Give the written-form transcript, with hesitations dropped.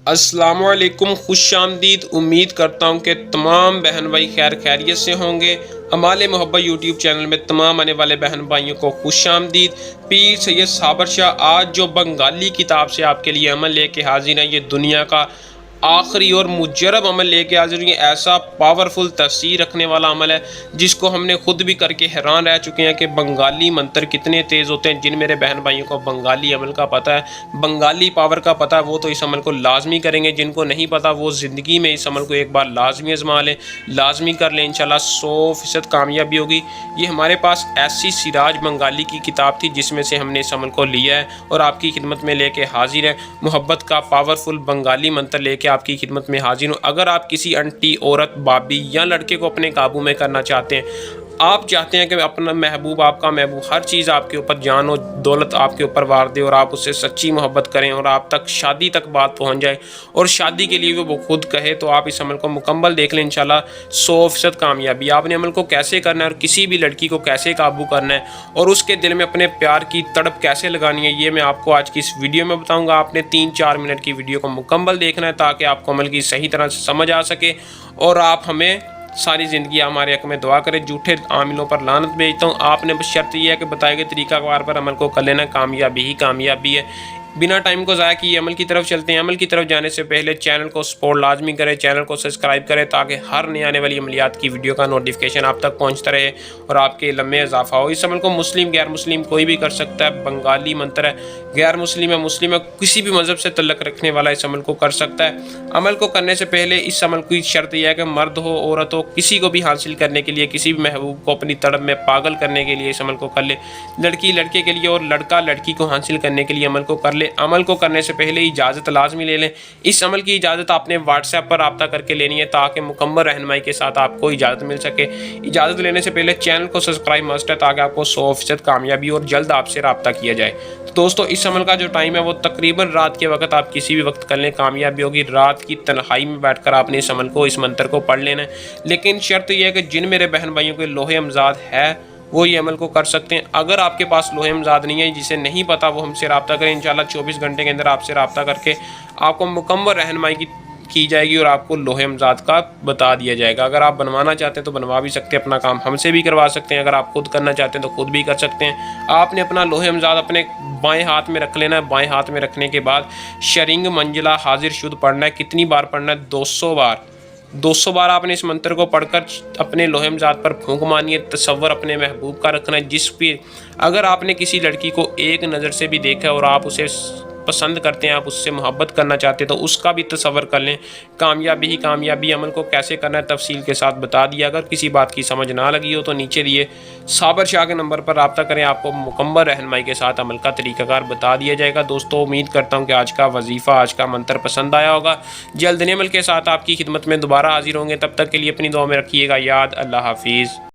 अस्सलाम वालेकुम, खुश आमदीद। उम्मीद करता हूँ कि तमाम बहन भाई खैर खैरियत से होंगे। हमारे मोहब्बत यूट्यूब चैनल में तमाम आने वाले बहन भाइयों को खुश आमदीद। पीर सैयद साबर शाह आज जो बंगाली किताब से आपके लिए अमल लेके हाजिर है, ये दुनिया का आखिरी और मुजरब अमल लेके हाजिर हुई। ऐसा पावरफुल तफसीर रखने वाला अमल है जिसको हमने खुद भी करके हैरान रह चुके हैं कि बंगाली मंत्र कितने तेज़ होते हैं। जिन मेरे बहन भाइयों को बंगाली अमल का पता है, बंगाली पावर का पता है, वो तो इस अमल को लाजमी करेंगे। जिनको नहीं पता वो ज़िंदगी में इस अमल को एक बार लाजमी आजमा लें, लाजमी कर लें। इंशाल्लाह 100% कामयाबी होगी। ये हमारे पास ऐसी सिराज बंगाली की किताब थी जिसमें से हमने इस अमल को लिया है और आपकी खिदमत में लेके हाजिर है। मोहब्बत का पावरफुल बंगाली मंत्र लेके आपकी खिदमत में हाजिर हूँ। अगर आप किसी आंटी, औरत, भाभी या लड़के को अपने काबू में करना चाहते हैं, आप चाहते हैं कि अपना महबूब, आपका महबूब हर चीज़ आपके ऊपर, जान और दौलत आपके ऊपर वार दे और आप उससे सच्ची मोहब्बत करें और आप तक शादी तक बात पहुंच जाए और शादी के लिए वो खुद कहे, तो आप इस अमल को मुकम्मल देख लें। इंशाल्लाह 100% कामयाबी। आपने अमल को कैसे करना है और किसी भी लड़की को कैसे काबू करना है और उसके दिल में अपने प्यार की तड़प कैसे लगानी है, ये मैं आपको आज की इस वीडियो में बताऊँगा। आपने 3-4 मिनट की वीडियो को मुकम्मल देखना है ताकि आपको अमल की सही तरह से समझ आ सके और आप हमें सारी ज़िंदगी हमारे हक़ में दुआ करें। झूठे आमिलों पर लानत भेजता हूँ। आपने बस शर्त यह है कि बताए गए तरीक़ाकार पर अमल को कर लेना, कामयाबी ही कामयाबी है। बिना टाइम को ज़ाया किए अमल की तरफ चलते हैं। अमल की तरफ जाने से पहले चैनल को सपोर्ट लाजमी करें, चैनल को सब्सक्राइब करें ताकि हर नई आने वाली अमलियात की वीडियो का नोटिफिकेशन आप तक पहुँचता रहे और आपके इल्म में इजाफा हो। इस अमल को मुस्लिम, गैर मुस्लिम कोई भी कर सकता है। बंगाली मंत्र है, गैर मुस्लिम है, मुस्लिम है, किसी भी मज़हब से तल्लक रखने वाला इस अमल को कर सकता है। अमल को करने से पहले इस अमल की शर्त यह है कि मर्द हो, औरत हो, किसी को भी हासिल करने के लिए, किसी भी महबूब को अपनी तड़प में पागल करने के लिए इस अमल को कर ले। लड़की लड़के के लिए और लड़का लड़की को हासिल करने के लिए अमल को कर ले। अमल को करने से पहले इजाज़त लाजमी ले लें। इस अमल की इजाज़त आपने व्हाट्सएप पर रब्ता करके लेनी है ताकि मुकम्मल रहनुमाई के साथ आपको इजाज़त मिल सके। इजाज़त लेने से पहले चैनल को सब्सक्राइब मस्ट है ताकि आपको 100% कामयाबी और जल्द आपसे रब्ता किया जाए। तो दोस्तों, इस अमल का जो टाइम है वो तकरीबन रात के वक्त, आप किसी भी वक्त कर लें, कामयाबी होगी। रात की तन्हाई में बैठकर आपने इस अमल को, इस मंत्र को पढ़ लेना है। लेकिन शर्त यह है कि जिन मेरे बहन भाइयों के लोहे अमजाद है वो ये अमल को कर सकते हैं। अगर आपके पास लोहे अमजाद नहीं है, जिसे नहीं पता, वो हमसे रब्ता करें। इंशाल्लाह 24 घंटे के अंदर आपसे रब्ता करके आपको मुकम्मल रहनुमाई की जाएगी और आपको लोहे अमजाद का बता दिया जाएगा। अगर आप बनवाना चाहते हैं तो बनवा भी सकते हैं, अपना काम हमसे भी करवा सकते हैं। अगर आप खुद करना चाहते हैं तो खुद भी कर सकते हैं। आपने अपना लोहे अमजाद अपने बाएं हाथ में रख लेना है। बाएं हाथ में रखने के बाद शरिंग मंजिला हाजिर शुद्ध पढ़ना है। कितनी बार पढ़ना है? 200 बार। 200 बार आपने इस मंत्र को पढ़कर अपने लोहे अमजाद पर फूंक मारनी है। तसव्वुर अपने महबूब का रखना है, जिस पे अगर आपने किसी लड़की को एक नज़र से भी देखा और आप उसे पसंद करते हैं, आप उससे मोहब्बत करना चाहते हैं, तो उसका भी तसव्वुर कर लें। कामयाबी ही कामयाबी। अमल को कैसे करना है तफसील के साथ बता दिया। अगर किसी बात की समझ ना लगी हो तो नीचे दिए साबर शाह के नंबर पर रब्ता करें, आपको मुकम्मल रहनुमाई के साथ अमल का तरीक़ाकार बता दिया जाएगा। दोस्तों, उम्मीद करता हूँ कि आज का वजीफ़ा, आज का मंत्र पसंद आया होगा। जल्द नए अमल के साथ आपकी खिदमत में दोबारा हाजिर होंगे। तब तक के लिए अपनी दुआ में रखिएगा याद। अल्लाह हाफिज़।